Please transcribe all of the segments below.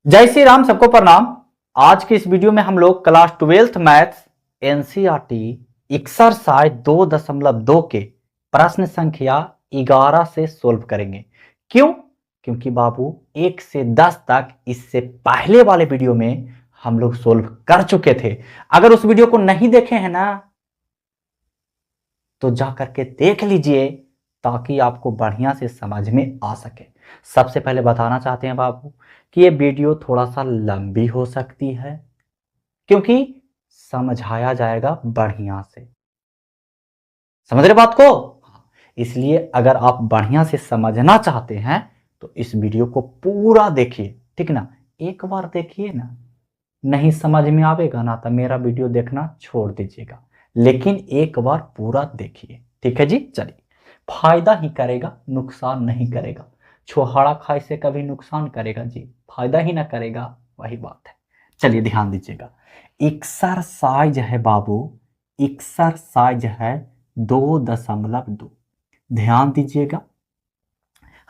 जय श्री राम, सबको प्रणाम। आज की इस वीडियो में हम लोग class 12th maths NCERT exercise 2.2 के प्रश्न संख्या 11 से सोल्व करेंगे। क्यों? क्योंकि बाबू 1 से 10 तक इससे पहले वाले वीडियो में हम लोग सोल्व कर चुके थे। अगर उस वीडियो को नहीं देखे हैं ना तो जा करके देख लीजिए ताकि आपको बढ़िया से समझ में आ सके। सबसे पहले बताना चाहते हैं बाबू कि ये वीडियो थोड़ा सा लंबी हो सकती है क्योंकि समझाया जाएगा बढ़िया से। समझ रहे बात को? इसलिए अगर आप बढ़िया से समझना चाहते हैं तो इस वीडियो को पूरा देखिए, ठीक ना। एक बार देखिए ना, नहीं समझ में आवेगा ना तो मेरा वीडियो देखना छोड़ दीजिएगा, लेकिन एक बार पूरा देखिए, ठीक है जी। चलिए, फायदा ही करेगा, नुकसान नहीं करेगा। छोहाड़ा खाए से कभी नुकसान करेगा जी, फायदा ही ना करेगा, वही बात है। चलिए ध्यान दीजिएगा। एक्सरसाइज है बाबू, एक्सरसाइज है 2.2। ध्यान दीजिएगा,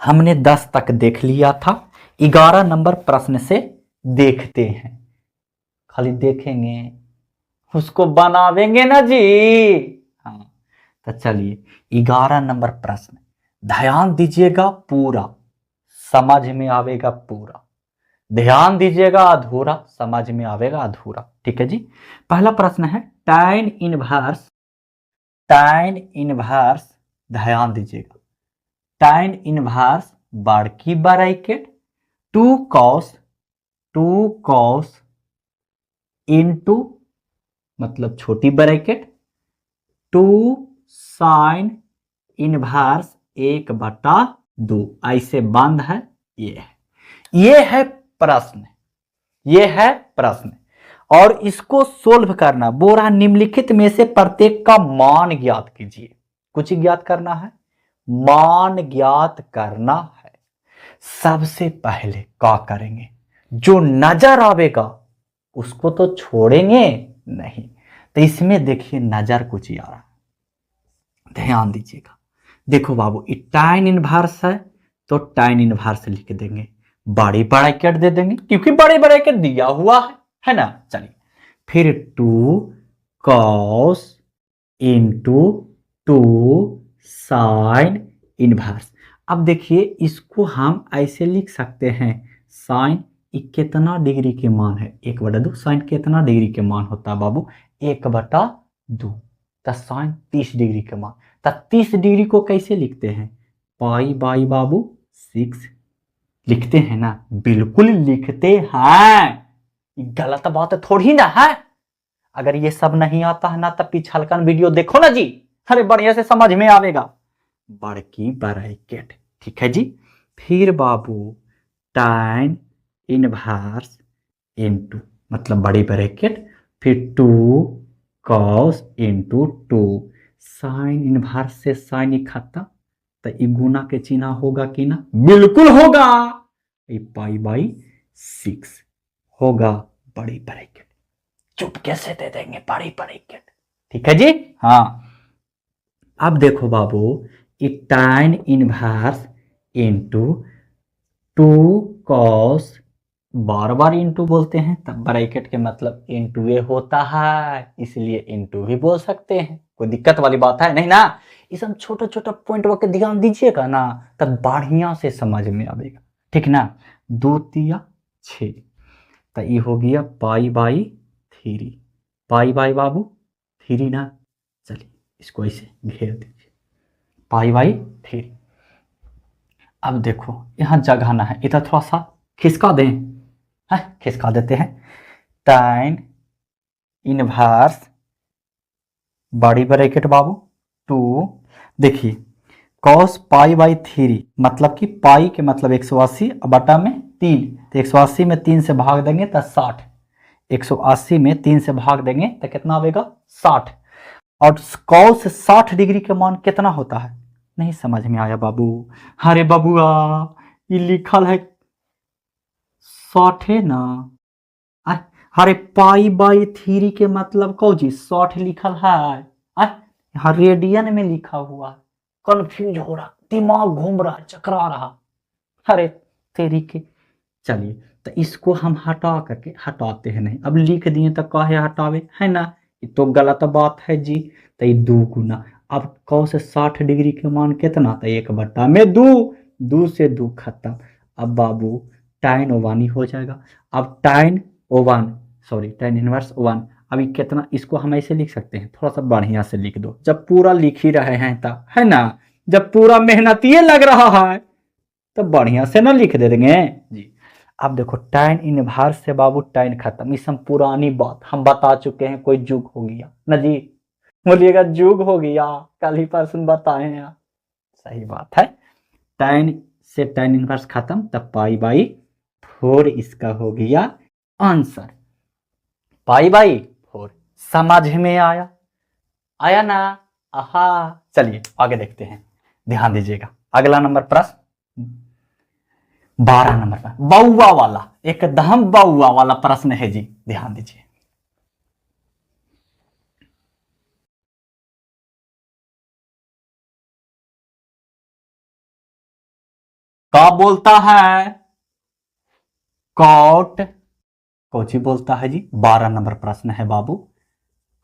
हमने 10 तक देख लिया था। 11 नंबर प्रश्न से देखते हैं। खाली देखेंगे, उसको बनावेंगे ना जी। हाँ, तो चलिए 11 नंबर प्रश्न ध्यान दीजिएगा, पूरा समझ में आवेगा पूरा। ध्यान दीजिएगा, अधूरा समझ में आवेगा अधूरा, ठीक है जी। पहला प्रश्न है tan इनवर्स, tan इनवर्स, ध्यान दीजिएगा। tan इनवर्स बड़की ब्रैकेट 2 cos इनटू मतलब छोटी ब्रैकेट 2 sin इनवर्स 1/2 ऐसे बंद है। ये है प्रश्न, ये है प्रश्न। और इसको सोल्व करना, बोरा निम्नलिखित में से प्रत्येक का मान ज्ञात कीजिए। कुछ ज्ञात करना है, मान ज्ञात करना है। सबसे पहले क्या करेंगे, जो नजर आवेगा उसको तो छोड़ेंगे नहीं। तो इसमें देखिए नजर कुछ ही आ रहा है, ध्यान दीजिएगा। देखो बाबू, ये tan इनवर्स है तो tan इनवर्स लिख देंगे, बड़ी ब्रैकेट दे देंगे क्योंकि बड़ी ब्रैकेट दिया हुआ है ना। चलिए, फिर 2 cos इंटू 2 sin इनवर्स। अब देखिए इसको हम ऐसे लिख सकते हैं, साइन कितना डिग्री के मान है 1/2। साइन कितना डिग्री के मान होता है बाबू 1/2। तो साइन 30 डिग्री के मान, तो 30 डिग्री को कैसे लिखते हैं, पाई बाई बाबू 6 लिखते हैं ना। बिल्कुल लिखते हैं, गलत बात थोड़ी ना है। अगर ये सब नहीं आता है ना तब पिछलकन वीडियो देखो ना जी, अरे बढ़िया से समझ में आवेगा। बड़की ब्रैकेट, ठीक है जी। फिर बाबू tan इनवर्स इनटू मतलब बड़ी ब्रैकेट, फिर 2 cos इंटू 2 साइन इनवर्स से साइन इकट्ठा, तो ये गुना के चिन्ह होगा कि ना, बिल्कुल होगा। ये पाई बाई 6 होगा बड़ी ब्रैकेट, चुप कैसे दे देंगे बड़ी ब्रैकेट, ठीक है जी। हाँ, अब देखो बाबू, ये tan इनवर्स इंटू 2 cos, बार बार इंटू बोलते हैं तब ब्रैकेट के मतलब इंटू ए होता है, इसलिए इंटू भी बोल सकते हैं। कोई दिक्कत वाली बात है नहीं ना। इस हम छोटा छोटा पॉइंट के ध्यान दीजिएगा ना तब बढ़िया से समझ में आएगा, ठीक ना। 2 तिया 6, तो ये हो गया पाई बाई 3, पाई बाई बाबू 3 ना। चलिए इसको ऐसे घेर दीजिए, पाई बाई 3। अब देखो यहाँ जगह ना है, इधर थोड़ा सा खिसका दें, है खिसका देते हैं। tan इनवर्स बड़ी ब्रैकेट बाबू 2, देखिए cos पाई बाई 3 मतलब कि पाई के मतलब 180 बटा में 3, तो 180 में 3 से भाग देंगे तो 60, 180 में 3 से भाग देंगे तो कितना आएगा 60। और cos 60 डिग्री का मान कितना होता है, नहीं समझ में आया बाबू। अरे बाबूआ ये लिखल है 60 है ना। अरे पाई बाई 3 के मतलब कौ जी 60 लिखल है, यहाँ रेडियन में लिखा हुआ है। कंफ्यूज हो रहा, दिमाग घूम रहा, चकरा रहा। अरे तेरी के, चलिए तो इसको हम हटाते हैं नहीं, अब लिख दिए तो काहे हटावे, है ना, ये तो गलत बात है जी। तो ये 2 गुना, अब cos 60 डिग्री के मान कितना, तो 1/2, 2 से 2 खत्म। अब बाबू tan 1 ही हो जाएगा। अब tan 1 सॉरी tan इनवर्स 1, अभी कितना, इसको हम ऐसे लिख सकते हैं, थोड़ा सा बढ़िया से लिख दो, जब पूरा लिख ही रहे हैं तब, है ना, जब पूरा मेहनत ये लग रहा है तो बढ़िया से ना लिख दे देंगे जी। अब देखो tan इनवर्स से बाबू tan खत्म, इस हम पुरानी बात हम बता चुके हैं, कोई जुग हो गया ना जी, बोलिएगा जुग हो गया, कल ही परसों बताए हैं आप, सही बात है। tan से tan इनवर्स खत्म, तब पाई/4 इसका हो गया आंसर, पाई/4। समझ में आया, आया ना, आहा। चलिए आगे देखते हैं, ध्यान दीजिएगा। अगला नंबर प्रश्न 12 नंबर पर बउआ वाला, एकदम बउआ वाला प्रश्न है जी, ध्यान दीजिए। का बोलता है कॉट, कोची बोलता है जी, 12 नंबर प्रश्न है बाबू,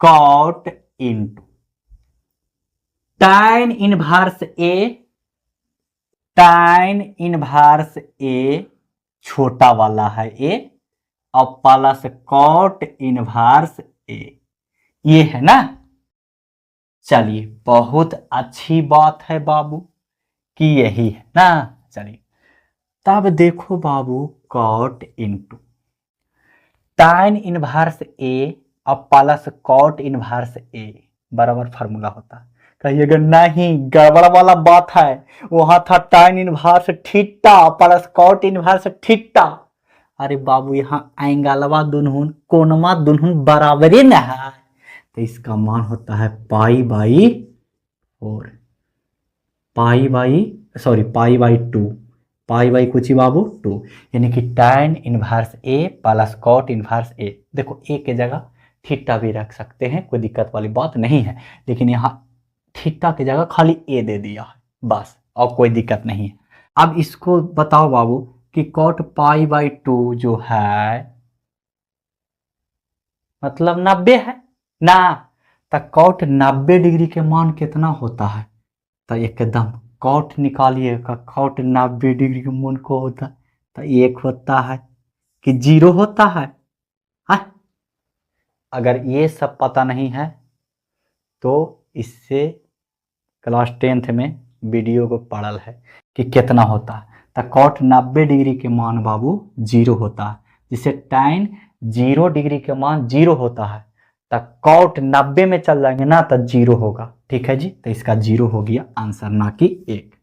कॉट इंटू tan इनवर्स ए, tan इनवर्स ए छोटा वाला है ए, और प्लस कॉट इनवर्स ए, ये है ना। चलिए बहुत अच्छी बात है बाबू कि यही है ना। चलिए तब देखो बाबू, कॉट इंटू tan इनवर्स ए और प्लस कॉट इनवर्स ए बराबर फार्मूला होता है। कहिएगा नहीं, गड़बड़ वाला बात है, वहां था tan inverse theta plus cot inverse theta. अरे बाबू यहाँ एंगलवा दुनहुन कोणवा दुनहुन बराबरी न है, तो इसका मान होता है पाई/4, पाई/2, पाई कुछ ही बाबू 2, यानी कि tan इनवर्स ए प्लस कॉट इनवर्स ए। देखो ए के जगह थीटा भी रख सकते हैं, कोई दिक्कत वाली बात नहीं है, लेकिन यहाँ थीटा की जगह खाली ए दे दिया है बस, और कोई दिक्कत नहीं है। अब इसको बताओ बाबू कि कॉट पाई/2 जो है मतलब 90 है ना, तो कॉट 90 डिग्री के मान कितना होता है, तो एकदम कॉट निकालिएगा, कॉट 90 डिग्री के मान को होता है, तो 1 होता है कि 0 होता है। हाँ? अगर ये सब पता नहीं है तो इससे क्लास 10th में वीडियो को पढ़ल है कि कितना होता है। तो कॉट 90 डिग्री के मान बाबू 0 होता है, जिसे tan 0 डिग्री के मान 0 होता है, तो कॉट 90 में चल जाएंगे ना तो 0 होगा। ठीक है जी, तो इसका 0 हो गया आंसर, ना कि 1।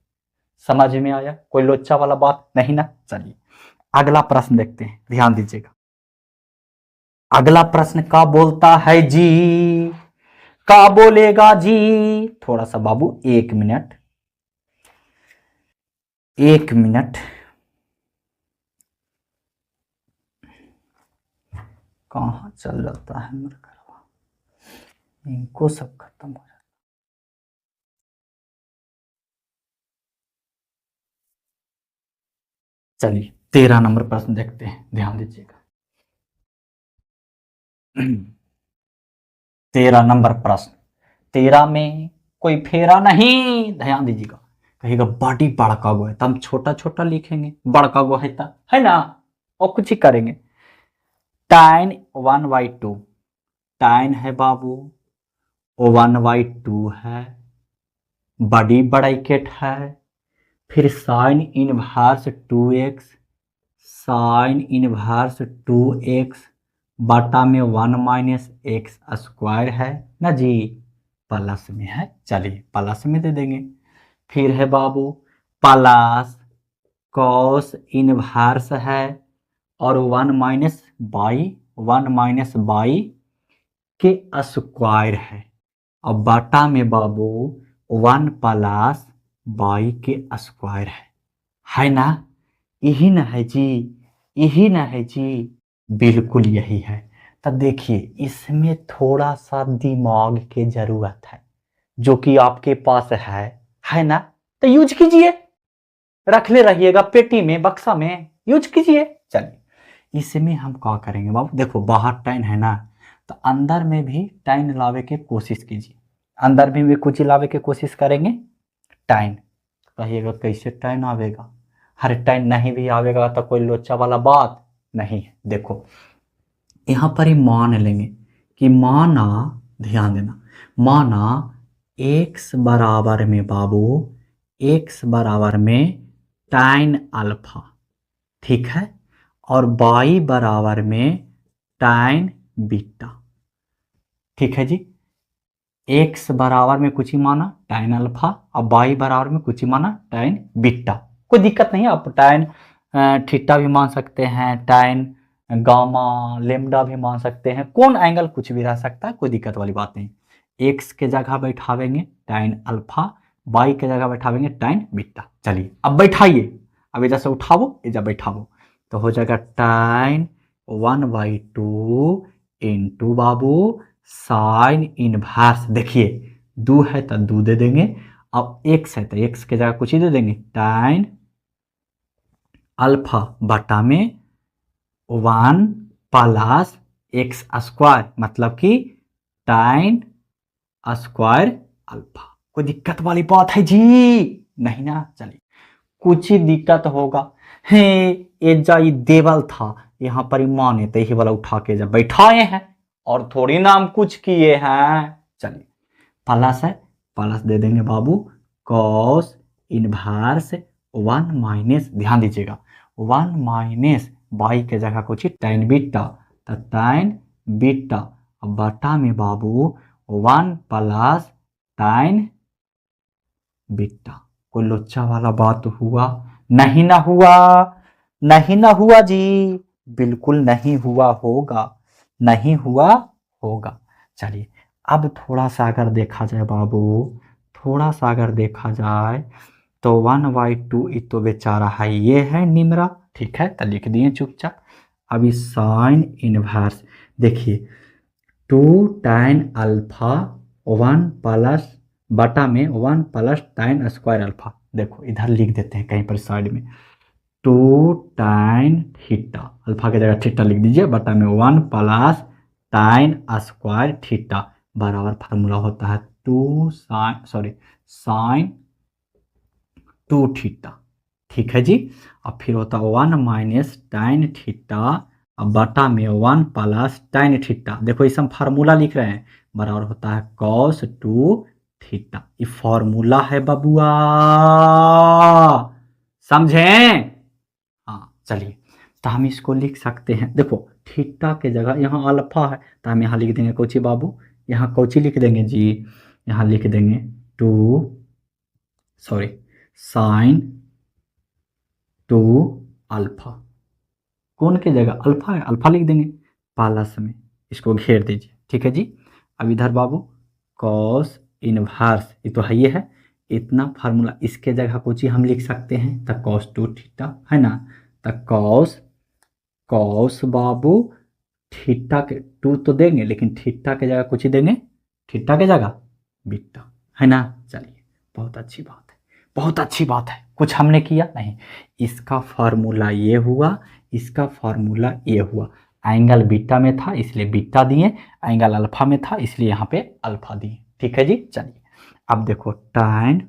समझ में आया, कोई लोचा वाला बात नहीं ना। चलिए अगला प्रश्न देखते हैं, ध्यान दीजिएगा। अगला प्रश्न का बोलता है जी, का बोलेगा जी, थोड़ा सा बाबू 1 मिनट, 1 मिनट, कहाँ चल जाता है मेरा घरवा, इनको सब खत्म हो जाता। चलिए 13 नंबर प्रश्न देखते हैं, ध्यान दीजिएगा। 13 नंबर प्रश्न, 13 में कोई फेरा नहीं, ध्यान दीजिएगा। कहिएगा बड़ी बड़का गो है तो हम छोटा छोटा लिखेंगे, बड़का गो है तो, है ना, और कुछ ही करेंगे। tan 1/2, tan है बाबू 1/2 है, बड़ी ब्रैकेट है, फिर sine inverse 2x, sine inverse 2x बटा में 1 - x स्क्वायर है ना जी, प्लस में है, चलिए प्लस में दे देंगे। फिर है बाबू प्लस कॉस इनवर्स है, और 1 - y के स्क्वायर है, और बटा में बाबू 1 + y के स्क्वायर है ना, यही ना है जी, यही ना है जी, बिल्कुल यही है। तो देखिए इसमें थोड़ा सा दिमाग की जरूरत है, जो कि आपके पास है ना, तो यूज कीजिए, रख ले रहिएगा पेटी में, बक्सा में यूज कीजिए। चलिए इसमें हम क्या करेंगे बाबू, देखो बाहर tan है ना, तो अंदर में भी tan लावे के कोशिश कीजिए, अंदर में भी कुछ लावे के कोशिश करेंगे tan। कहिएगा कैसे tan आवेगा, हर tan नहीं भी आवेगा तो कोई लोचा वाला बात नहीं है। देखो यहाँ पर ही मान लेंगे कि माना, ध्यान देना, माना x बराबर में बाबू, x बराबर में tan अल्फा, ठीक है, और y बराबर में tan बीटा, ठीक है जी। x बराबर में कुछ ही माना tan अल्फा और y बराबर में कुछ ही माना tan बीटा, कोई दिक्कत नहीं है, आप tan थीटा भी मान सकते हैं, tan गामा लेमडा भी मान सकते हैं, कौन एंगल कुछ भी रह सकता है, कोई दिक्कत वाली बात नहीं। x के जगह बैठावेंगे tan अल्फा, y के जगह बैठावेंगे tan बीटा। चलिए अब बैठाइए, अब इधर से उठाओ इधर बैठाओ, तो हो जाएगा tan 1/2 इंटू बाबू साइन इनवर्स, देखिए 2 है तो 2 दे देंगे, अब x है तो x के जगह कुछ ही दे देंगे, tan अल्फा बटा में 1 प्लस x स्क्वायर, मतलब कि tan स्क्वायर अल्फा। कोई दिक्कत वाली बात है जी नहीं ना? चलिए कुछ ही दिक्कत होगा, हे ये जाई देवल था यहाँ पर ईमान है, ही वाला उठा के जब बैठाए हैं और थोड़ी नाम कुछ किए हैं। चलिए प्लस है, प्लस दे देंगे बाबू कॉस इनवर्स 1 माइनस, ध्यान दीजिएगा 1 माइनस बाई के जगह कुछ tan बीटा, तो tan बीटा बटा में बाबू 1 प्लस tan बीटा। कोई लोचा वाला बात हुआ नहीं ना हुआ, नहीं ना हुआ जी, बिल्कुल नहीं हुआ होगा, नहीं हुआ होगा। चलिए अब थोड़ा सा अगर देखा जाए बाबू, थोड़ा सा अगर देखा जाए तो 1/2 ये तो बेचारा है, ये है निमरा, ठीक है तो लिख दिए चुपचाप। अभी साइन इनवर्स देखिए 2 tan अल्फा 1 प्लस बटा में 1 प्लस tan स्क्वायर अल्फा, देखो इधर लिख देते हैं कहीं पर साइड में 2 tan थीटा, अल्फा की जगह थीटा लिख दीजिए, बटा में 1 प्लस tan स्क्वायर थीटा बराबर फार्मूला होता है 2 साइन 2 थीटा, ठीक है जी। अब फिर होता है 1 माइनस tan थीटा अब बटा में 1 प्लस tan थीटा, देखो इस हम फार्मूला लिख रहे हैं, बराबर होता है cos 2 थीटा। ये फार्मूला है बबुआ, समझें? हाँ चलिए तो हम इसको लिख सकते हैं, देखो थीटा के जगह यहाँ अल्फा है तो हम यहाँ लिख देंगे कोची बाबू, यहाँ कोची लिख देंगे जी, यहाँ लिख देंगे 2 साइन 2 अल्फा, कौन के जगह अल्फा है, अल्फा लिख देंगे प्लस में, इसको घेर दीजिए, ठीक है जी। अब इधर बाबू कॉस इनवर्स ये तो है, ये है इतना फार्मूला, इसके जगह कुछ ही हम लिख सकते हैं तो cos 2 थीटा है ना, तो कॉस बाबू थीटा के 2 तो देंगे लेकिन थीटा के जगह कुछ ही देंगे, थीटा के जगह बीटा है ना। चलिए बहुत अच्छी बात है, बहुत अच्छी बात है, कुछ हमने किया नहीं, इसका फार्मूला ये हुआ, इसका फार्मूला ये हुआ, एंगल बीटा में था इसलिए बीटा दिए, एंगल अल्फा में था इसलिए यहाँ पे अल्फा दिए, ठीक है जी। चलिए अब देखो tan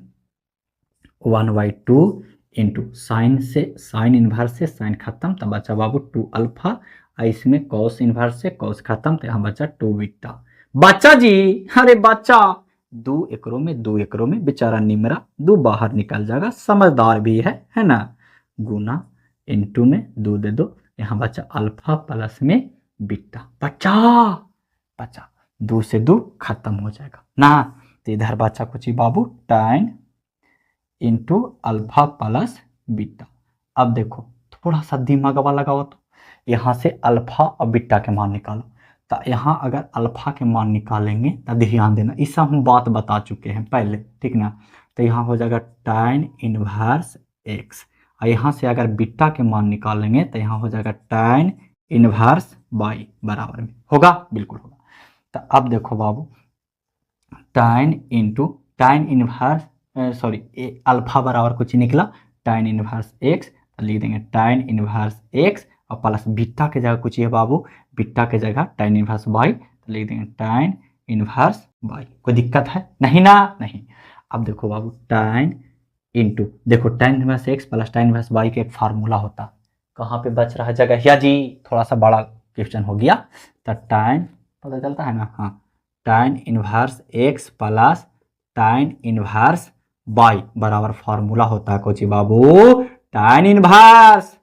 1/2 इंटू साइन से साइन इनवर्स से साइन खत्म तो बचा बाबू 2 अल्फा, और इसमें कॉस इनवर्स से कॉस खत्म तो यहाँ बचा 2 बीटा, बच्चा जी, अरे बच्चा 2 एकरों में 2 एकरों में बेचारा निमरा 2 बाहर निकल जाएगा, समझदार भी है ना, गुना इंटू में 2 दे दो, यहाँ बचा अल्फा प्लस में बीटा, बचा बचा 2 से 2 खत्म हो जाएगा ना, तो इधर बचा कुछ ही बाबू tan into alpha plus beta. अब देखो थोड़ा सा दिमाग वाला लगाओ, तो यहाँ से अल्फा और बीटा के मान निकालो, तो यहाँ अगर अल्फा के मान निकालेंगे तो ध्यान देना इस सब हम बात बता चुके हैं पहले, ठीक ना, तो यहाँ हो जाएगा tan इनवर्स x, और यहाँ से अगर बीटा के मान निकालेंगे तो यहाँ हो जाएगा tan इनवर्स y बराबर में होगा, बिल्कुल होगा। तो अब देखो बाबू tan इनवर्स अल्फा बराबर कुछ निकला tan इनवर्स x, तो लिख देंगे tan इनवर्स x और प्लस बीटा के जगह कुछ है बाबू, बीटा के जगह tan इनवर्स बाई, तो लिख देंगे tan इनवर्स बाई। कोई दिक्कत है? नहीं ना, नहीं। अब देखो बाबू tan इंटू, देखो tan inverse x plus tan inverse by का एक फार्मूला होता, कहाँ पे बच रहा है जगह? या जी थोड़ा सा बड़ा क्वेश्चन हो गया, तो tan, पता चलता है ना, हाँ, tan inverse x plus tan inverse by बराबर फार्मूला होता है कोची बाबू, tan inverse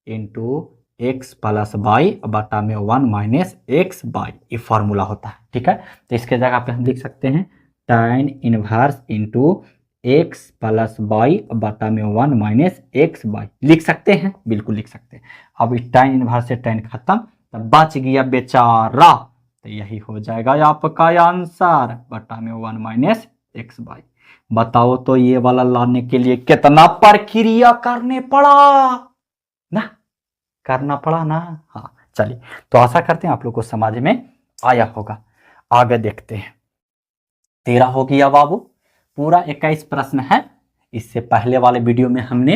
into x plus by बटा में 1 माइनस एक्स बाई, ये फार्मूला होता है। ठीक है, तो इसके जगह पे हम लिख सकते हैं tan inverse into x plus by बटा में 1 माइनस एक्स बाई, लिख सकते हैं, बिल्कुल लिख सकते हैं। अब इस tan इनवर्स से tan खत्म, तब बच गया बेचारा, तो यही हो जाएगा आपका आंसर, बटा में 1 माइनस एक्स बाई। बताओ तो ये वाला लाने के लिए कितना प्रक्रिया करने पड़ा ना, करना पड़ा ना। हाँ चलिए, तो आशा करते हैं आप लोग को समझ में आया होगा। आगे देखते हैं, 13 हो गया बाबू, पूरा 21 प्रश्न है। इससे पहले वाले वीडियो में हमने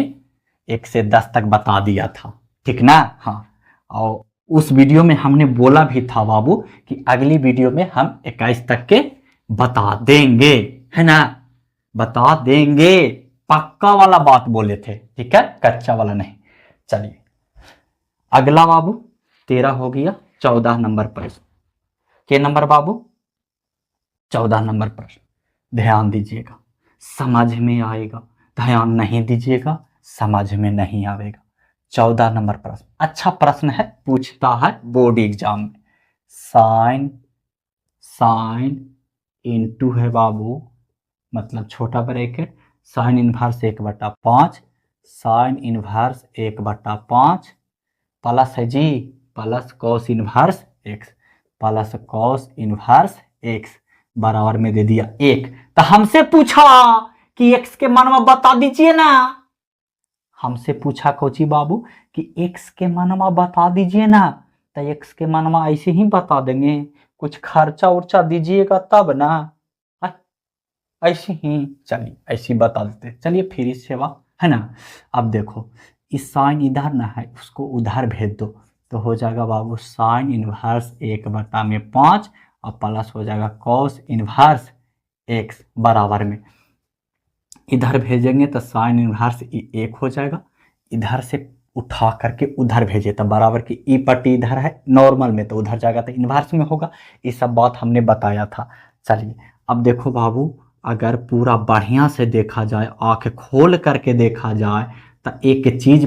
1 से 10 तक बता दिया था, ठीक ना। हाँ, और उस वीडियो में हमने बोला भी था बाबू कि अगली वीडियो में हम 21 तक के बता देंगे, है ना, बता देंगे, पक्का वाला बात बोले थे, ठीक है, कच्चा वाला नहीं। चलिए अगला बाबू 13 हो गया, 14 नंबर प्रश्न। के नंबर बाबू? 14 नंबर प्रश्न। ध्यान दीजिएगा, समझ में आएगा, ध्यान नहीं दीजिएगा समझ में नहीं आएगा। 14 नंबर प्रश्न अच्छा प्रश्न है, पूछता है बोर्ड एग्जाम में। साइन, साइन इंटू है बाबू, मतलब छोटा bracket, sine inverse 1/5, sine inverse 1/5 plus है जी, plus cos inverse x, plus cos inverse x बराबर में दे दिया 1। तो हमसे पूछा कि एक्स के मानवा बता दीजिए ना, हमसे पूछा कोची बाबू कि एक्स के मानवा बता दीजिए ना, तो एक्स के मानवा ऐसे ही बता देंगे, कुछ खर्चा उर्चा दीजिएगा तब ना, ऐसे ही, चलिए ऐसे ही बता देते। चलिए फिर सेवा है ना। अब देखो इस साइन इधर ना है, उसको उधर भेज दो, तो हो जाएगा बाबू साइन इनवर्स 1/5 और प्लस हो जाएगा कॉस इनवर्स एक्स बराबर में, इधर भेजेंगे तो साइन इनवर्स 1 हो जाएगा, इधर से उठा करके उधर भेजे तो बराबर की ई पट्टी इधर है नॉर्मल में, तो उधर जाएगा तो इनवर्स में होगा। ये सब बात हमने बताया था। चलिए अब देखो बाबू, अगर पूरा बढ़िया से देखा जाए, आंख खोल करके देखा जाए, तो एक चीज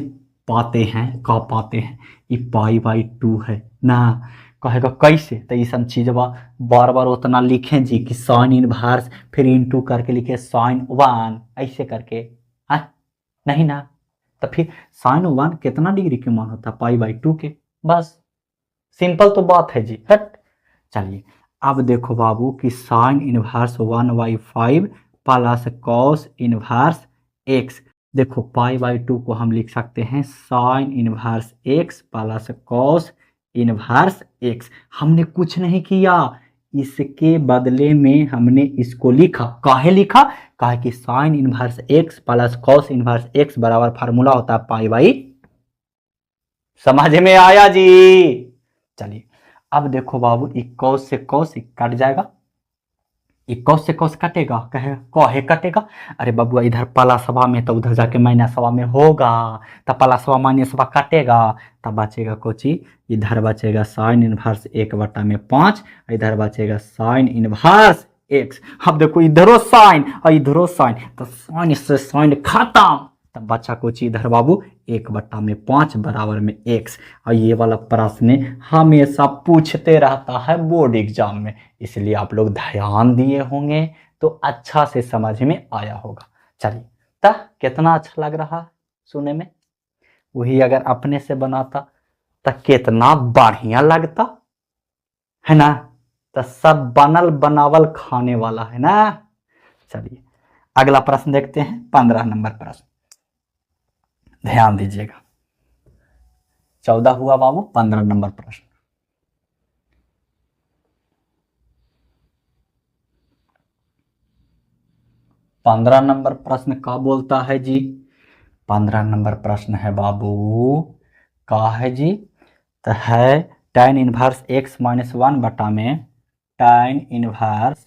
पाते हैं, का पाते हैं, ये π/2 है ना। कहेगा कैसे, तो ये सब चीज बार बार उतना लिखें जी कि साइन इनवर्स फिर इंटू करके लिखे साइन 1 ऐसे करके, हाँ नहीं ना, तो फिर साइन 1 कितना डिग्री के मान होता है, π/2 के, बस सिंपल तो बात है जी, हट। चलिए अब देखो बाबू कि sign inverse 1/5 plus cos inverse x, देखो π/2 को हम लिख सकते हैं sine inverse x plus cos inverse x. हमने कुछ नहीं किया, इसके बदले में हमने इसको लिखा, काहे लिखा, काहे कि sine inverse x plus cos inverse x बराबर फार्मूला होता है π/, समझ में आया जी। चलिए अब देखो बाबू, कॉस से कॉस कट जाएगा, कॉस से कॉस कटेगा, कहे कहे कटेगा, अरे बाबू इधर प्लसवा में तो उधर जाके माइनसवा में होगा, तो प्लसवा माइनसवा कटेगा, तब बचेगा कोची, इधर बचेगा साइन इनवर्स 1/5, इधर बचेगा साइन इनवर्स एक्स। अब देखो इधरो साइन और इधरो साइन, तो साइन से साइन खत्म, तब बचा कोची इधर बाबू 1/5 बराबर में एक्स। और ये वाला प्रश्न हमेशा पूछते रहता है बोर्ड एग्जाम में, इसलिए आप लोग ध्यान दिए होंगे तो अच्छा से समझ में आया होगा। चलिए तो कितना अच्छा लग रहा सुने में, वही अगर अपने से बनाता तो कितना बढ़िया लगता है ना, तो सब बनल बनावल खाने वाला है ना। चलिए अगला प्रश्न देखते हैं, 15 नंबर प्रश्न, ध्यान दीजिएगा। 14 हुआ बाबू, 15 नंबर प्रश्न। पंद्रह नंबर प्रश्न का बोलता है जी, 15 नंबर प्रश्न है बाबू, का है जी, तो है tan inverse x minus one बटा में tan inverse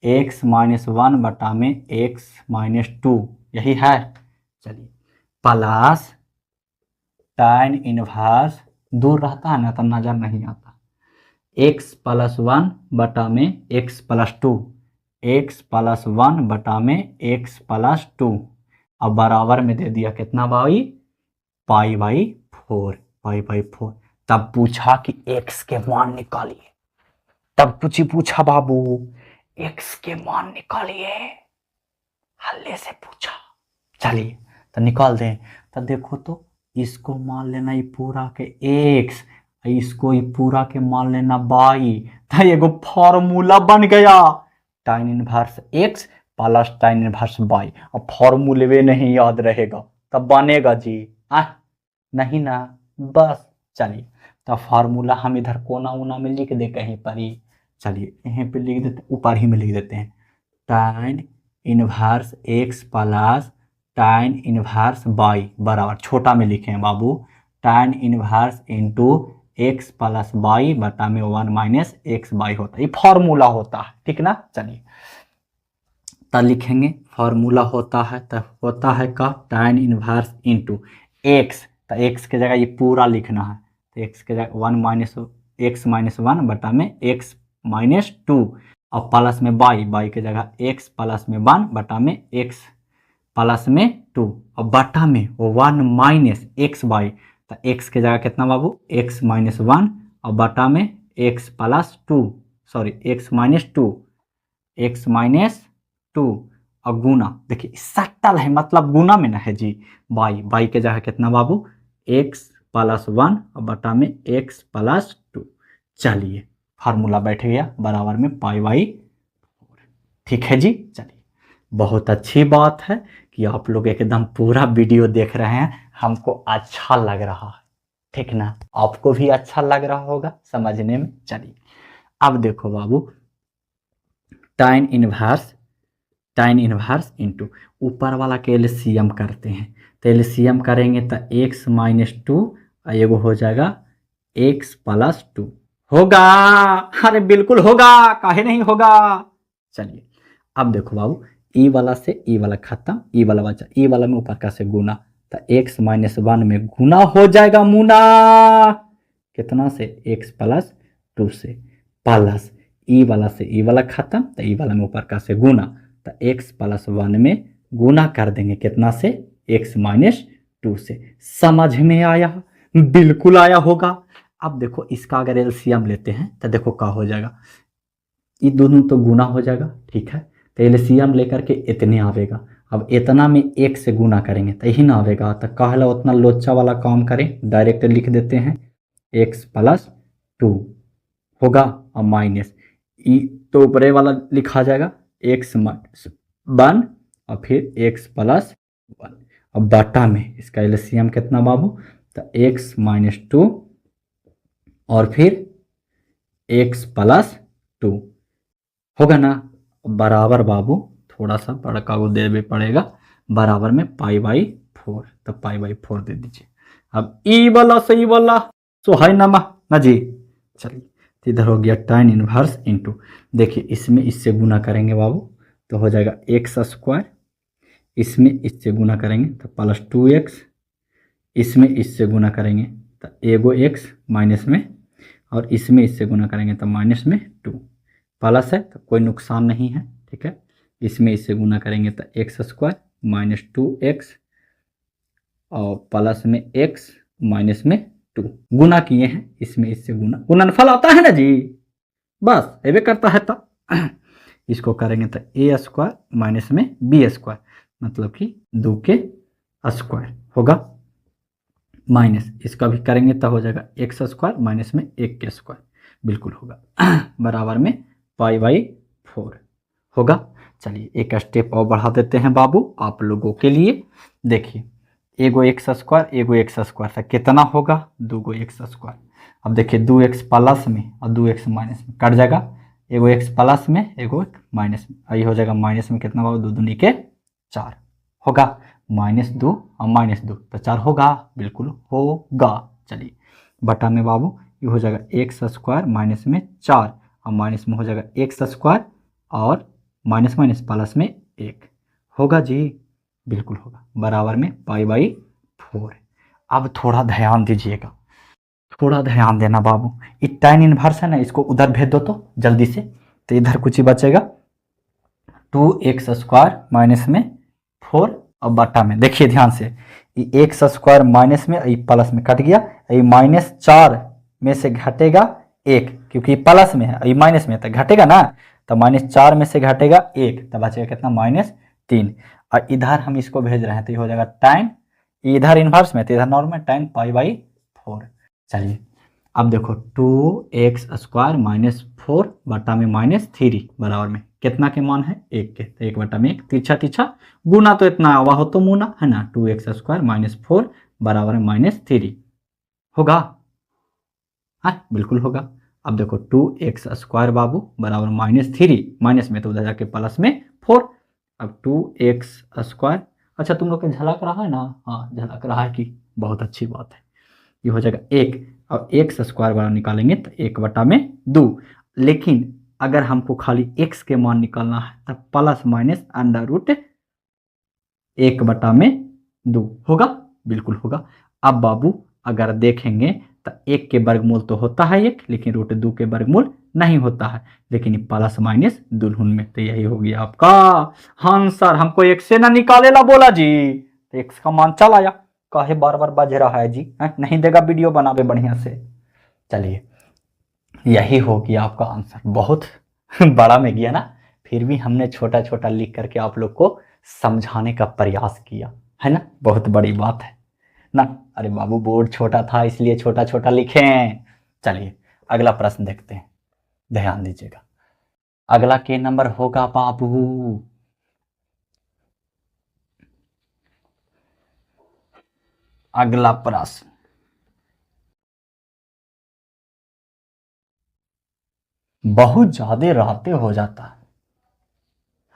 x minus one बटा में x माइनस टू, यही है। चलिए प्लस tan इनवर्स, दूर रहता है ना तो नजर नहीं आता, x प्लस वन बटा में x plus two, x plus one बटा में x प्लस टू, अब बराबर में दे दिया कितना भाई, pi by four, pi by four. तब पूछा कि x के मान निकालिए, तब कुछ ही पूछा बाबू, x के मान निकालिए, हल्ले से पूछा। चलिए तो निकाल दें। तो देखो तो इसको मान लेना ये पूरा के x, इसको ये पूरा के मान लेना y, तो एगो फॉर्मूला बन गया tan inverse x plus tan inverse y। अब फॉर्मूले में नहीं याद रहेगा तब बनेगा जी, नहीं ना, बस। चलिए तो फार्मूला हम इधर कोना उना में लिख दे कहीं पर ही, चलिए यहीं पे लिख देते, ऊपर ही में लिख देते हैं, tan inverse x plus tan inverse y बराबर, छोटा में लिखे हैं बाबू, tan inverse into x plus y बटा में वन माइनस एक्स वाई होता है, ये फॉर्मूला होता है, ठीक ना। चलिए तब लिखेंगे फार्मूला होता है, तब होता है का tan इनवर्स इंटू x, तो x के जगह ये पूरा लिखना है, तो x के जगह one minus x minus one बटा में x माइनस टू, और प्लस में y के जगह x प्लस में वन बटा में x प्लस में टू, और बटा में वन माइनस एक्स वाई, तो x के जगह कितना बाबू, x माइनस वन, और बटा में x plus two, sorry x minus two, x minus two, और गुना, देखिए सट्टल है मतलब गुना में ना है जी, y के जगह कितना बाबू, x प्लस वन और बटा में x प्लस टू। चलिए फार्मूला बैठ गया बराबर में पाई बाई, ठीक है जी। चलिए बहुत अच्छी बात है कि आप लोग एकदम पूरा वीडियो देख रहे हैं, हमको अच्छा लग रहा है, ठीक ना, आपको भी अच्छा लग रहा होगा समझने में। चलिए अब देखो बाबू, tan इनवर्स इंटू ऊपर वाला के एलसीएम करते हैं, तो एलसीएम करेंगे तो x माइनस टू और एगो हो जाएगा x प्लस टू, होगा, अरे बिल्कुल होगा, काहे नहीं होगा। चलिए अब देखो बाबू, ई वाला से ई वाला खत्म, ई वाला बचा, ई वाला में ऊपर का से गुना, तो x माइनस वन में गुना हो जाएगा मुना, कितना से, x प्लस टू से, प्लस ई वाला से ई वाला खत्म, तो ई वाला में ऊपर का से गुना, तो x प्लस वन में गुना कर देंगे कितना से, x माइनस टू से। समझ में आया, बिल्कुल आया होगा। अब देखो इसका अगर एलसीएम लेते हैं तो देखो क्या हो जाएगा, ये दोनों तो गुना हो जाएगा, ठीक है, तो एलसीएम लेकर के इतने आवेगा, अब इतना में एक से गुना करेंगे तो यही ना आवेगा, तो कहला उतना लोचा वाला काम करें, डायरेक्ट लिख देते हैं x प्लस टू होगा, और माइनस ई तो ऊपरे वाला लिखा जाएगा x माइनस वन और फिर x प्लस वन, अब बटा में इसका एलसीएम कितना बाबू, तो x माइनस टू और फिर x प्लस टू होगा ना, बराबर बाबू थोड़ा सा बड़का वो देवे पड़ेगा, बराबर में पाई बाई फोर, तो पाई बाई फोर दे दीजिए। अब ई वाला सही वाला सो है ना जी। चलिए तो इधर हो गया tan इनवर्स इंटू, देखिए इसमें इससे गुना करेंगे बाबू तो हो जाएगा एक्स स्क्वायर, इसमें इससे गुना करेंगे तो प्लस टू एक्स, इसमें इससे गुना करेंगे तो एगो एक्स माइनस में, और इसमें इससे गुना करेंगे तो माइनस में टू, प्लस है तो कोई नुकसान नहीं है, ठीक है, इसमें इससे गुना करेंगे तो x square minus two x और प्लस में एक्स माइनस में टू, गुना किए हैं, इसमें इससे गुणनफल आता है ना जी, बस एवे करता है तो इसको करेंगे तो ए स्क्वायर माइनस में बी स्क्वायर, मतलब कि दो के स्क्वायर होगा, माइनस इसका भी करेंगे तो हो जाएगा एक्स स्क्वायर माइनस में एक के स्क्वायर, बिल्कुल होगा बराबर में पाई बाई फोर होगा। चलिए एक स्टेप और बढ़ा देते हैं बाबू आप लोगों के लिए, देखिए एगो एक्स स्क्वायर एगो एक्स स्क्वायर से कितना होगा, दो गो एक्स स्क्वायर, अब देखिए दो एक्स प्लस में और दो एक्स माइनस में कट जाएगा, एगो एक्स प्लस में एगो माइनस में, ये हो जाएगा माइनस में कितना बाबू, दो दूनी के चार होगा, माइनस दो और माइनस दो तो चार होगा, बिल्कुल होगा। चलिए बटा में बाबू ये हो जाएगा एक्स स्क्वायर माइनस में 4 और माइनस में हो जाएगा एक्स स्क्वायर और माइनस माइनस प्लस में 1 होगा जी, बिल्कुल होगा, बराबर में पाई/4। अब थोड़ा ध्यान दीजिएगा, थोड़ा ध्यान देना बाबू, ये tan इनवर्स है ना, इसको उधर भेज दो तो जल्दी से, तो इधर कुछ ही बचेगा 2x² माइनस में 4 और बटा में देखिए ध्यान से, ये एक्स स्क्वायर माइनस में ये प्लस में कट गया, ये -4 में से घटेगा 1 क्योंकि ये प्लस में है, ये माइनस में है तो घटेगा ना, तो -4 में से घटेगा 1 तो बचेगा कितना -3 और इधर हम इसको भेज रहे हैं तो ये हो जाएगा tan, इधर इनवर्स में तो इधर नॉर्मल tan पाई/4। चलिए अब देखो 2x² माइनस 4 बटा में -3 बराबर में कितना के मान है 1 के, तो 1 बटा में 1 तिरछा तिरछा गुना तो इतना हुआ हो तो मुना है ना, 2x² माइनस 4 बराबर में -3 होगा, हाँ बिल्कुल होगा। अब देखो 2x² बाबू बराबर -3 माइनस में तो उधर जाके प्लस में 4, अब 2x², अच्छा तुम लोग के झलक रहा है ना, हाँ झलक रहा है कि बहुत अच्छी बात है, ये हो जाएगा 1 और x² बार निकालेंगे तो 1 बटा में 2, लेकिन अगर हमको खाली x के मान निकालना है तब प्लस माइनस √1 बटा में 2 होगा, बिल्कुल होगा। अब बाबू अगर देखेंगे तो 1 के वर्गमूल तो होता है 1, लेकिन √2 के वर्गमूल नहीं होता है, लेकिन प्लस माइनस दुल्हन में, तो यही हो गया आपका आंसर। हमको x से ना निकाले ला बोला जी, तो x का मान चल आया, काहे बार बार बज रहा है जी, नहीं देगा वीडियो बनावे बढ़िया से। चलिए यही हो गया आपका आंसर, बहुत बड़ा में गया ना, फिर भी हमने छोटा छोटा लिख करके आप लोग को समझाने का प्रयास किया है ना, बहुत बड़ी बात है ना। अरे बाबू बोर्ड छोटा था इसलिए छोटा छोटा लिखे। चलिए अगला प्रश्न देखते हैं, ध्यान दीजिएगा, अगला के नंबर होगा बाबू अगला प्रश्न बहुत ज्यादा रहते हो जाता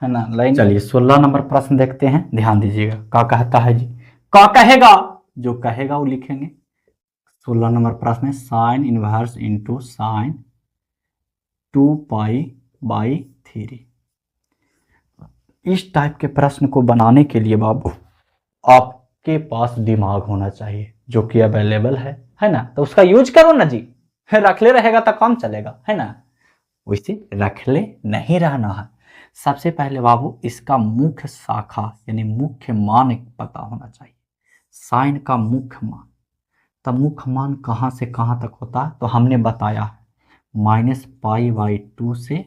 है ना लाइन। चलिए 16 नंबर प्रश्न देखते हैं, ध्यान दीजिएगा, क्या कहता है जी, क्या कहेगा, जो कहेगा वो लिखेंगे। 16 नंबर प्रश्न है साइन इनवर्स इंटू साइन 2π/3। इस टाइप के प्रश्न को बनाने के लिए बाबू आपके पास दिमाग होना चाहिए, जो कि अवेलेबल है ना, तो उसका यूज करो ना जी, रख ले रहेगा तो काम चलेगा है ना, वैसे रख ले नहीं रहना है। सबसे पहले बाबू इसका मुख्य शाखा यानी मुख्य मान पता होना चाहिए, साइन का मुख्य मान, तब मुख्य मान कहाँ से कहाँ तक होता है, तो हमने बताया है -π/2 से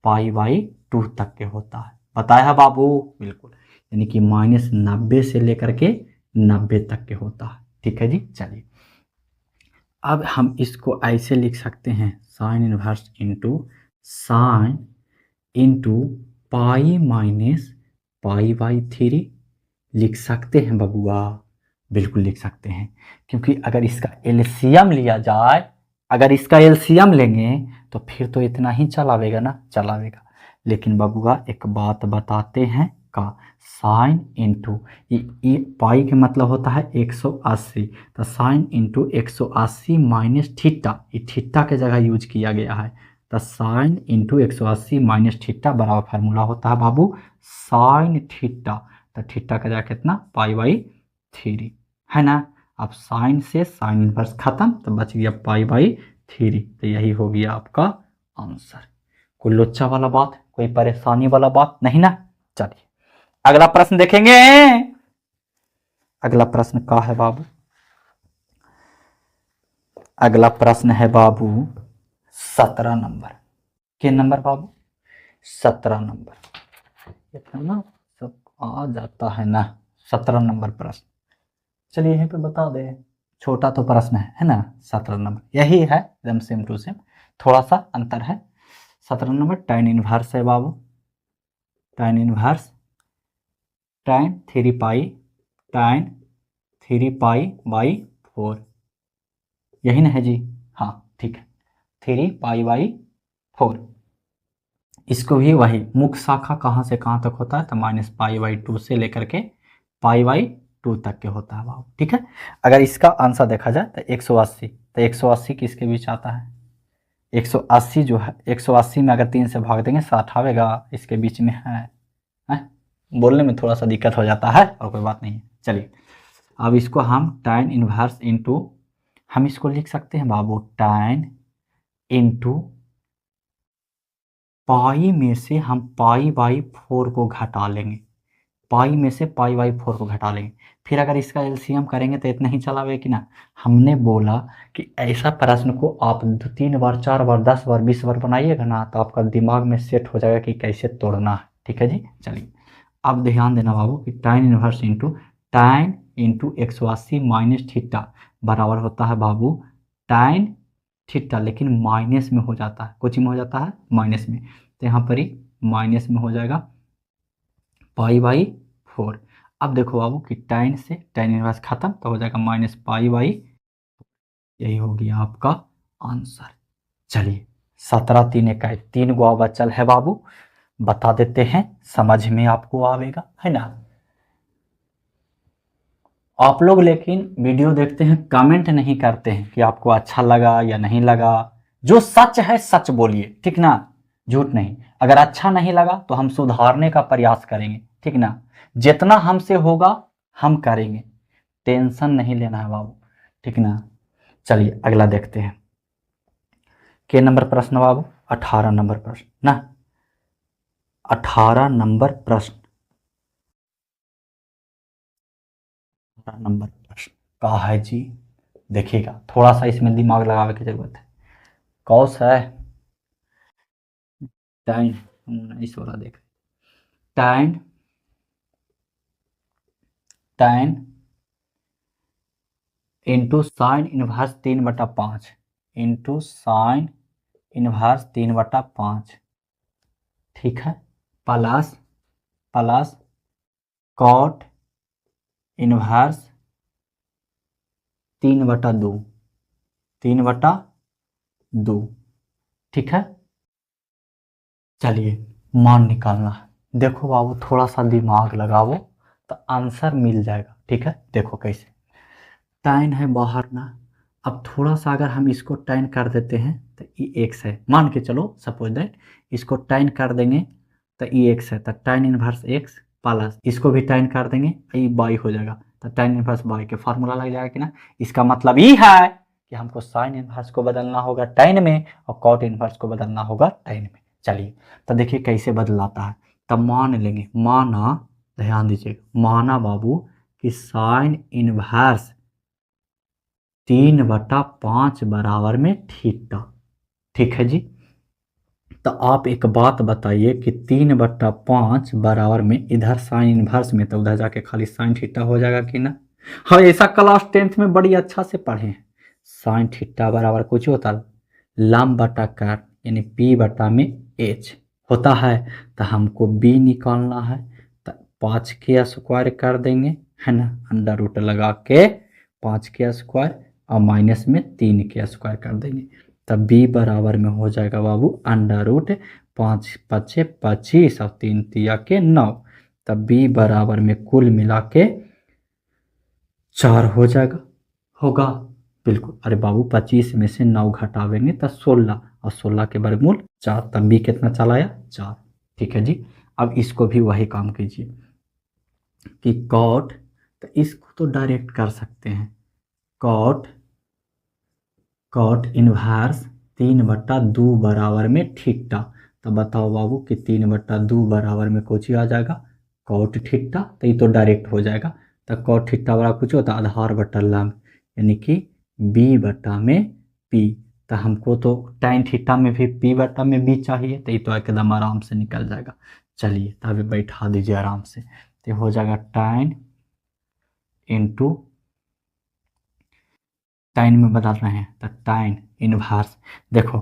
π/2 तक के होता है, बताया है बाबू, बिल्कुल, यानी कि -90 से लेकर के 90 तक के होता है, ठीक है जी। चलिए अब हम इसको ऐसे लिख सकते हैं, sine inverse into sine into π-π/3 लिख सकते हैं बबुआ, बिल्कुल लिख सकते हैं, क्योंकि अगर इसका एलसीएम लिया जाए, अगर इसका एलसीएम लेंगे तो फिर तो इतना ही चलावेगा ना, चलावेगा, लेकिन बबुआ एक बात बताते हैं का साइन इंटू ये पाई के मतलब होता है 180, तो साइन इंटू 180 माइनस थीटा, ये थीटा के जगह यूज किया गया है, तो साइन इंटू 180 माइनस थीटा बराबर फार्मूला होता है बाबू साइन थीटा, तो थीटा का जगह कितना π/3 है ना। अब साइन से साइन इनवर्स खत्म तो बच गया π/3, तो यही हो गया आपका आंसर। कोई लोचा वाला बात, कोई परेशानी वाला बात नहीं ना। चलिए अगला प्रश्न देखेंगे, अगला प्रश्न क्या है बाबू, अगला प्रश्न है बाबू 17 नंबर, के नंबर बाबू 17 नंबर, इतना सब आ जाता है ना, 17 नंबर प्रश्न, चलिए यहीं पे बता दे, छोटा तो प्रश्न है ना, 17 नंबर यही है एकदम सेम टू सेम, थोड़ा सा अंतर है। 17 नंबर tan इनवर्स है बाबू, tan इनवर्स tan 3π/4, यही ना है जी, हाँ ठीक है 3π/4, इसको भी वही मुख्य शाखा कहाँ से कहाँ तक होता है, तो -π/2 से लेकर के π/3 2 तक के होता है बाबू। ठीक है, अगर इसका आंसर देखा जाए तो 180, तो 180 किसके बीच आता है? 180 जो है, 180 में अगर 3 से भाग देंगे 60 आवेगा, इसके बीच में है। बोलने में थोड़ा सा दिक्कत हो जाता है और कोई बात नहीं है। चलिए अब इसको हम tan इनवर्स इंटू, हम इसको लिख सकते हैं बाबू tan इंटू पाई में से हम पाई बाई 4 को घटा लेंगे, पाई में से पाई बाई 4 को घटा लेंगे। फिर अगर इसका एलसीएम करेंगे तो इतना ही चलावे कि ना। हमने बोला कि ऐसा प्रश्न को आप 3 बार 4 बार 10 बार 20 बार बनाइएगा ना तो आपका दिमाग में सेट हो जाएगा कि कैसे तोड़ना है। ठीक है जी, चलिए अब ध्यान देना बाबू कि tan inverse into tan into 180 minus theta बराबर होता है बाबू tan थीटा, लेकिन माइनस में हो जाता है, कुछ में हो जाता है माइनस में, तो यहाँ पर ही माइनस में हो जाएगा पाई बाई 4। अब देखो बाबू कि tan से tan इनवर्स खत्म तो हो जाएगा माइनस पाई बाई, यही हो गया आपका आंसर। चलिए 17 3 21 3 गो बचल है बाबू, बता देते हैं, समझ में आपको आवेगा, है ना। आप लोग लेकिन वीडियो देखते हैं, कमेंट नहीं करते हैं कि आपको अच्छा लगा या नहीं लगा। जो सच है सच बोलिए, ठीक ना, झूठ नहीं। अगर अच्छा नहीं लगा तो हम सुधारने का प्रयास करेंगे, ठीक ना। जितना हमसे होगा हम करेंगे, टेंशन नहीं लेना है बाबू, ठीक ना। चलिए अगला देखते हैं। के नंबर प्रश्न बाबू? 18 नंबर प्रश्न ना, 18 नंबर प्रश्न, 18 नंबर प्रश्न का है जी। देखिएगा थोड़ा सा इसमें दिमाग लगाने की जरूरत है। कौस है टाइन, इस वाला देख, टाइन टाइन into sine inverse 3/5 into sine inverse 3/5, ठीक है, प्लस प्लस कॉट इनवर्स 3/2, 3/2, ठीक है। चलिए मान निकालना है। देखो बाबू थोड़ा सा दिमाग लगाओ तो आंसर मिल जाएगा, ठीक है। देखो कैसे, tan है बाहर ना, अब थोड़ा सा अगर हम इसको tan कर देते हैं तो ये x है, मान के चलो सपोज दैट इसको tan कर देंगे तो ये x है, तो tan इनवर्स x प्लस इसको भी tan कर देंगे ये y हो जाएगा, तो tan इनवर्स y के फार्मूला लग जाएगा कि ना। इसका मतलब ये है कि हमको साइन इनवर्स को बदलना होगा tan में और कॉट इनवर्स को बदलना होगा tan में। चलिए तो देखिए कैसे बदलाता है। तब मान लेंगे, माना, ध्यान दीजिए, माना बाबू कि साइन इनवर्स 3/5 बराबर में थीटा, ठीक है जी। तो आप एक बात बताइए कि 3/5 बराबर में इधर साइन इनवर्स में, तो उधर जाके खाली साइन थीटा हो जाएगा कि ना। हाँ ऐसा क्लास 10th में बड़ी अच्छा से पढ़े हैं। साइन थीटा बराबर कुछ होता है लंब बटा काट, यानी पी बटा में एच होता है। तो हमको बी निकालना है, तो 5 के स्क्वायर कर देंगे, है ना, अंडर रूट लगा के 5 के स्क्वायर और माइनस में 3 के स्क्वायर कर देंगे, तब b बराबर में हो जाएगा बाबू अंडर रूट 5 5 25 और 3 तिया के 9, तब b बराबर में कुल मिला के 4 हो जाएगा, होगा बिल्कुल। अरे बाबू 25 में से 9 घटावेंगे तो 16 और 16 के वर्गमूल 4, तब b कितना चला आया 4, ठीक है जी। अब इसको भी वही काम कीजिए कि कॉट, तो इसको तो डायरेक्ट कर सकते हैं, कॉट इनवर्स 3/2 बराबर में थीटा। तो बताओ बाबू कि 3/2 बराबर में कुछ आ जाएगा कॉट थीटा, तो ये तो डायरेक्ट हो जाएगा। तो कॉट थीटा बराबर कुछ होता है आधार बटा लंब, यानी कि b बटा में p। तो हमको तो tan थीटा में भी p बटा में b चाहिए, तो ये तो एकदम आराम से निकल जाएगा। चलिए तो अभी बैठा दीजिए आराम से, तो हो जाएगा tan इंटू, टाइन में बदल रहे हैं तो टाइन इनवर्स, देखो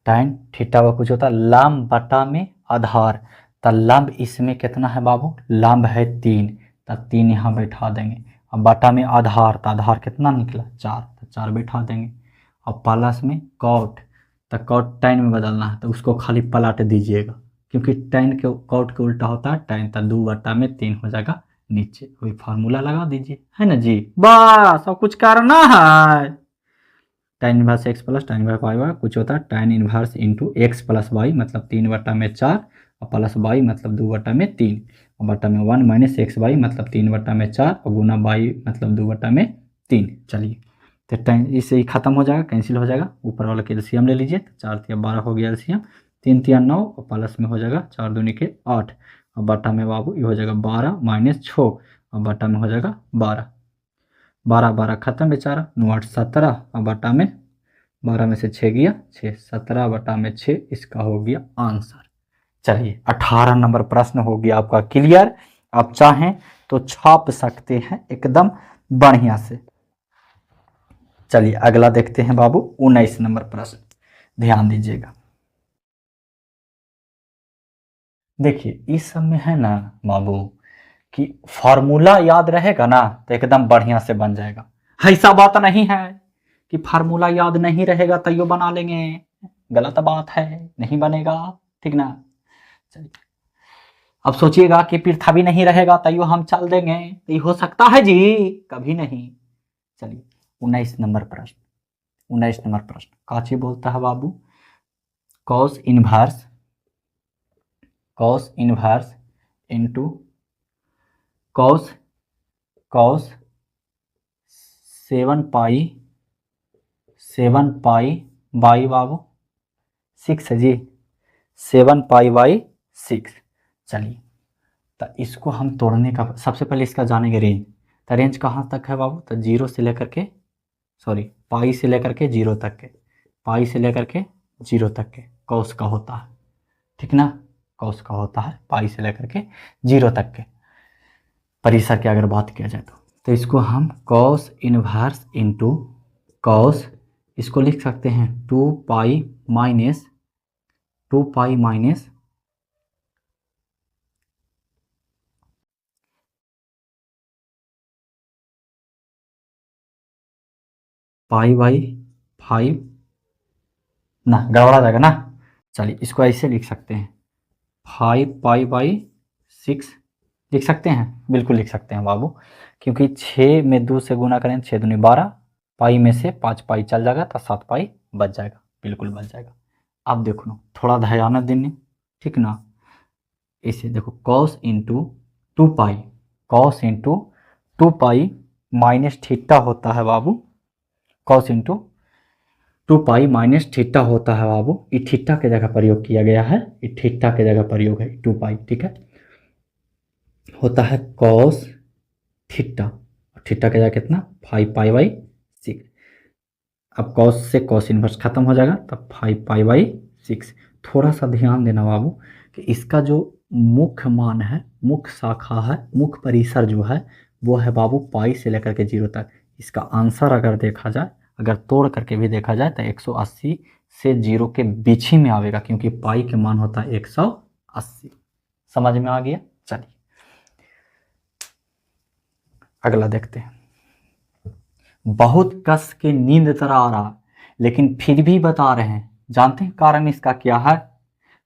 टाइन थीटा का कुछ होता है लंब बटा में आधार, तो लंब इसमें कितना है बाबू, लंब है 3, तो 3 यहाँ बैठा देंगे, और बटा में आधार, तो आधार कितना निकला 4, तो 4 बैठा देंगे, और प्लस में कॉट, तो कॉट टाइन में बदलना है तो उसको खाली पलट दीजिएगा, क्योंकि टाइन के कॉट के उल्टा होता है टाइन, तो 2/3 हो जाएगा नीचे वही फार्मूला लगा दीजिए, है ना जी। बस सब कुछ करना है। tan inverse x plus tan inverse y कुछ होता है tan inverse into x plus y, मतलब 3/4 और प्लस वाई मतलब 2/3 और बटा में 1 माइनस एक्स वाई मतलब 3/4 और गुना वाई मतलब 2/3। चलिए तो tan इससे ही खत्म हो जाएगा, कैंसिल हो जाएगा। ऊपर वाला का एलसीएम ले लीजिए, तो 4×3=12 हो गया एलसीएम, 3×3=9 और प्लस में हो जाएगा 4×2=8 और बटा में बाबू ये हो जाएगा 12 माइनस 6 और बटा में हो जाएगा 12, 12 खत्म बेचारा, 9×8=17 और बटा में 12 में से 6 गया 6, 17 बटा में 6 इसका हो गया आंसर। चलिए 18 नंबर प्रश्न हो गया आपका क्लियर। आप चाहें तो छाप सकते हैं एकदम बढ़िया से। चलिए अगला देखते हैं बाबू 19 नंबर प्रश्न, ध्यान दीजिएगा। देखिए इस सब में है ना बाबू कि फार्मूला याद रहेगा ना तो एकदम बढ़िया से बन जाएगा। ऐसा बात नहीं है कि फार्मूला याद नहीं रहेगा तो यो बना लेंगे, गलत बात है, नहीं बनेगा, ठीक ना। चलिए अब सोचिएगा कि पृथ्वी नहीं रहेगा तो यो हम चल देंगे, तो ये हो सकता है जी, कभी नहीं। चलिए 19 नंबर प्रश्न, 19 नंबर प्रश्न काची बोलता है बाबू, cos inverse into cos 7 pi by बाबू 6 है जी, 7 पाई बाई 6। चलिए तो इसको हम तोड़ने का सबसे पहले इसका जानेंगे रेंज। तो रेंज कहाँ तक है बाबू, तो जीरो से लेकर के पाई से लेकर के जीरो तक के, पाई से लेकर के जीरो तक के कॉस का होता है, ठीक ना। कॉस का होता है पाई से लेकर के जीरो तक के परिसर की अगर बात किया जाए तो इसको हम कॉस इनवर्स इंटू कॉस, इसको लिख सकते हैं 2 पाई माइनस पाई बाई 5 ना, गड़बड़ा जाएगा ना। चलिए इसको ऐसे लिख सकते हैं 5 पाई बाई 6 लिख सकते हैं, बिल्कुल लिख सकते हैं बाबू, क्योंकि 6 में 2 से गुना करें 6 दूनी 12, पाई में से 5 पाई चल जाएगा तो 7 पाई बच जाएगा, बिल्कुल बच जाएगा। अब देखो ना थोड़ा ध्यान देने, ठीक ना। इसे देखो cos into 2 pi, cos into 2 pi minus theta होता है बाबू, cos into 2 pi minus theta होता है बाबू, ये थीटा के जगह प्रयोग किया गया है, ये थीटा के जगह प्रयोग है 2 पाई, ठीक है। होता है कॉस थीटा, थीटा के जगह कितना 5 पाई बाई 6। अब कॉस से कॉस इनवर्स खत्म हो जाएगा तब 5 पाई बाई 6। थोड़ा सा ध्यान देना बाबू कि इसका जो मुख्य मान है, मुख्य शाखा है, मुख्य परिसर जो है वो है बाबू पाई से लेकर के जीरो तक। इसका आंसर अगर देखा जाए, अगर तोड़ करके भी देखा जाए तो 180 से जीरो के बीच ही में आवेगा, क्योंकि पाई के मान होता है 180। समझ में आ गया। चलिए अगला देखते हैं। बहुत कस के नींद तरह आ रहा लेकिन फिर भी बता रहे हैं, जानते हैं कारण इसका क्या है।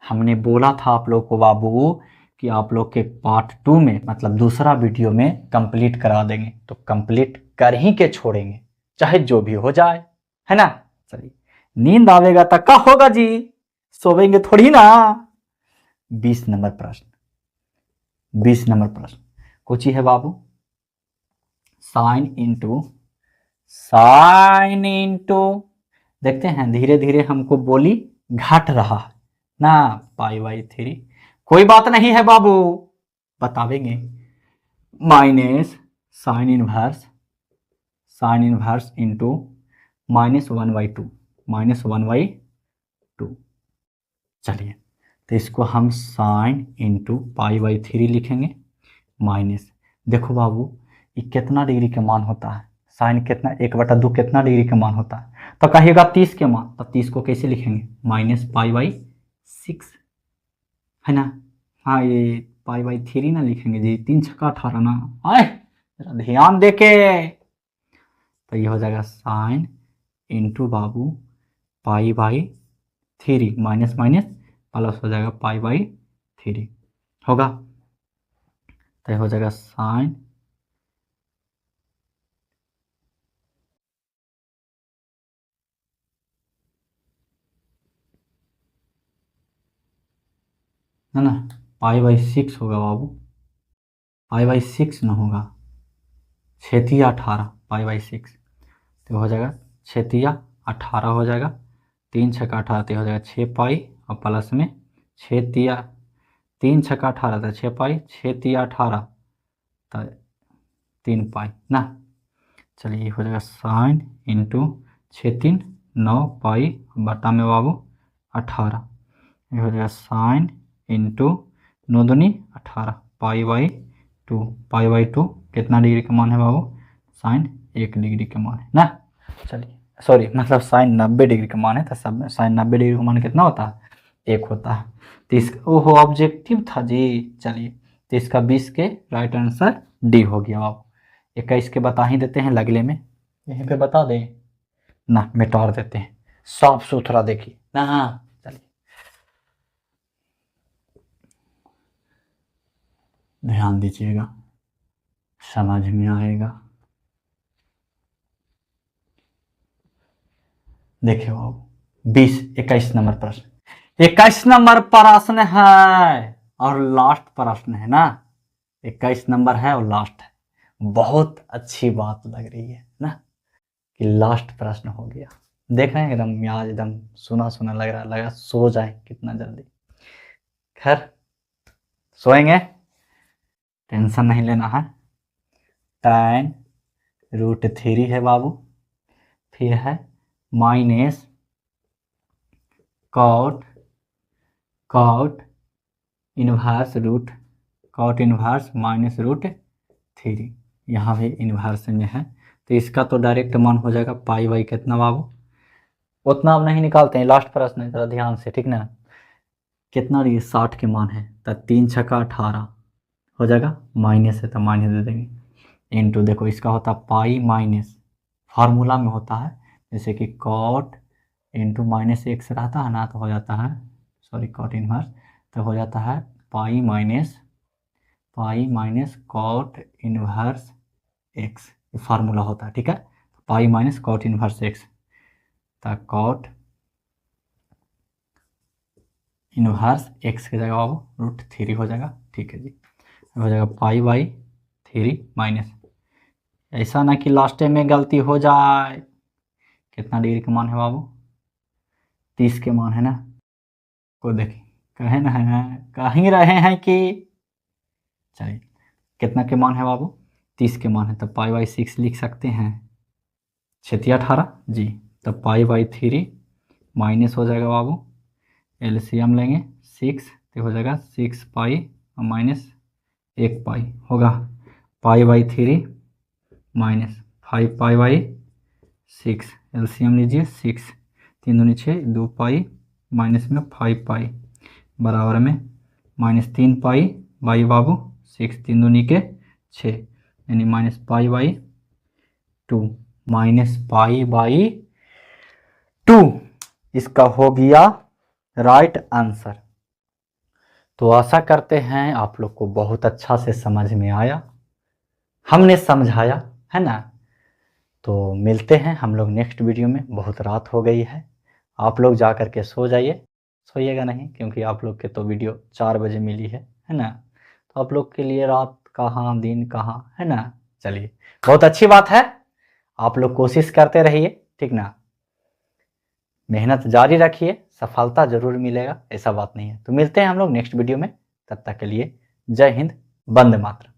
हमने बोला था आप लोग को बाबू कि आप लोग के पार्ट 2 में मतलब दूसरा वीडियो में कंप्लीट करा देंगे, तो कंप्लीट कर ही के छोड़ेंगे चाहे जो भी हो जाए, है ना। चलिए नींद आवेगा तो क्या होगा जी, सोवेंगे थोड़ी ना। 20 नंबर प्रश्न, 20 नंबर प्रश्न कुछ ही है बाबू, साइन इंटू देखते हैं धीरे धीरे हमको बोली घट रहा है ना, पाई बाई 3, कोई बात नहीं है बाबू बतावेंगे, माइनस साइन इनवर्स इंटू -1/2, -1/2। चलिए तो इसको हम साइन इंटू पाई बाई 3 लिखेंगे, माइनस, देखो बाबू ये कितना डिग्री का मान होता है, साइन कितना 1/2 कितना डिग्री का मान होता है, तो कहिएगा 30 के मान, तो 30 को कैसे लिखेंगे -पाई/6, है ना। हाँ ये पाई/3 ना लिखेंगे जी, 3×6=18 ना, आए जरा ध्यान देके। तो ये हो जाएगा साइन इंटू बाबू पाई/3 माइनस माइनस प्लस हो जाएगा पाई/3 होगा। तो हो जाएगा साइन है ना, π/6 होगा बाबू, π/6 ना होगा, 6×18 π/6, तो हो जाएगा 6×18 हो जाएगा, 3×6=18 तो हो जाएगा 6 पाई और प्लस में 3×6=18 तो 6 पाई, 6×18 तो 3 पाई ना। चलिए हो जाएगा साइन इंटू 6×3 9 पाई बटा में बाबू 18, ये हो जाएगा साइन इंटू 9×2 18 π/2, π/2 कितना डिग्री का मान है बाबू, साइन 1 डिग्री का मान है ना। चलिए सॉरी मतलब साइन 90 डिग्री का मान है, तो सब साइन 90 डिग्री का मान कितना होता है, 1 होता है। तो इसका ओहो ऑब्जेक्टिव था जी। चलिए तो इसका 20 के राइट आंसर डी हो गया बाबू। 21 के बता ही देते हैं लगले में, यहीं पे बता दें ना, मिटार देते हैं साफ सुथरा देखिए ना। चलिए ध्यान दीजिएगा, समझ में आएगा। देखिए बाबू 21 नंबर प्रश्न, 21 नंबर प्रश्न है और लास्ट प्रश्न है ना, 21 नंबर है और लास्ट है। बहुत अच्छी बात लग रही है ना कि लास्ट प्रश्न हो गया। देख रहे हैं एकदम आज एकदम सुना सुना लग रहा, लगा सो जाए कितना जल्दी। खैर सोएंगे, टेंशन नहीं लेना है। tan√3 है बाबू, फिर है माइनस cot इनवर्स -√3, यहाँ भी इनवर्स में है, तो इसका तो डायरेक्ट मान हो जाएगा π/, कितना बाबू, उतना अब नहीं निकालते हैं, लास्ट प्रश्न है, जरा ध्यान से ठीक ना। कितना ये 60 के मान है, तो 3×6=18 हो जाएगा, माइनस है तो माइनस दे देंगे, इंटू देखो इसका होता पाई माइनस, फार्मूला में होता है जैसे कि cot इंटू -x रहता है ना, तो हो जाता है सॉरी cot इनवर्स, तो हो जाता है pi minus cot inverse x, ये फार्मूला होता है ठीक है, pi minus cot inverse x, तो cot इनवर्स x की जगह बाबू √3 हो जाएगा, ठीक है जी, हो जाएगा π/3 माइनस, ऐसा ना कि लास्ट में गलती हो जाए। कितना डिग्री का मान है बाबू, 30 के मान है ना, को देखिए कहे ना है कहीं रहे हैं कि, चलिए कितना के मान है बाबू, 30 के मान है, तो π/6 लिख सकते हैं, 6×18 जी, तो π/3 माइनस हो जाएगा बाबू, एलसीएम लेंगे 6 तो हो जाएगा 6 पाई और माइनस 1 पाई होगा, π/3 माइनस 5 π/6, एलसीएम लीजिए 6 3 दूनी 6 2 पाई माइनस में 5 पाई बराबर में -3 पाई बाई बाबू 6 3 दूनी के 6, यानी -π/2, -π/2 इसका हो गया राइट आंसर। तो आशा करते हैं आप लोग को बहुत अच्छा से समझ में आया, हमने समझाया है ना। तो मिलते हैं हम लोग नेक्स्ट वीडियो में, बहुत रात हो गई है, आप लोग जा कर के सो जाइए, सोइएगा नहीं क्योंकि आप लोग के तो वीडियो 4 बजे मिली है ना, तो आप लोग के लिए रात कहाँ दिन कहाँ है ना। चलिए बहुत अच्छी बात है, आप लोग कोशिश करते रहिए ठीक ना, मेहनत जारी रखिए, सफलता जरूर मिलेगा, ऐसा बात नहीं है। तो मिलते हैं हम लोग नेक्स्ट वीडियो में, तब तक के लिए जय हिंद, वंदे मातरम।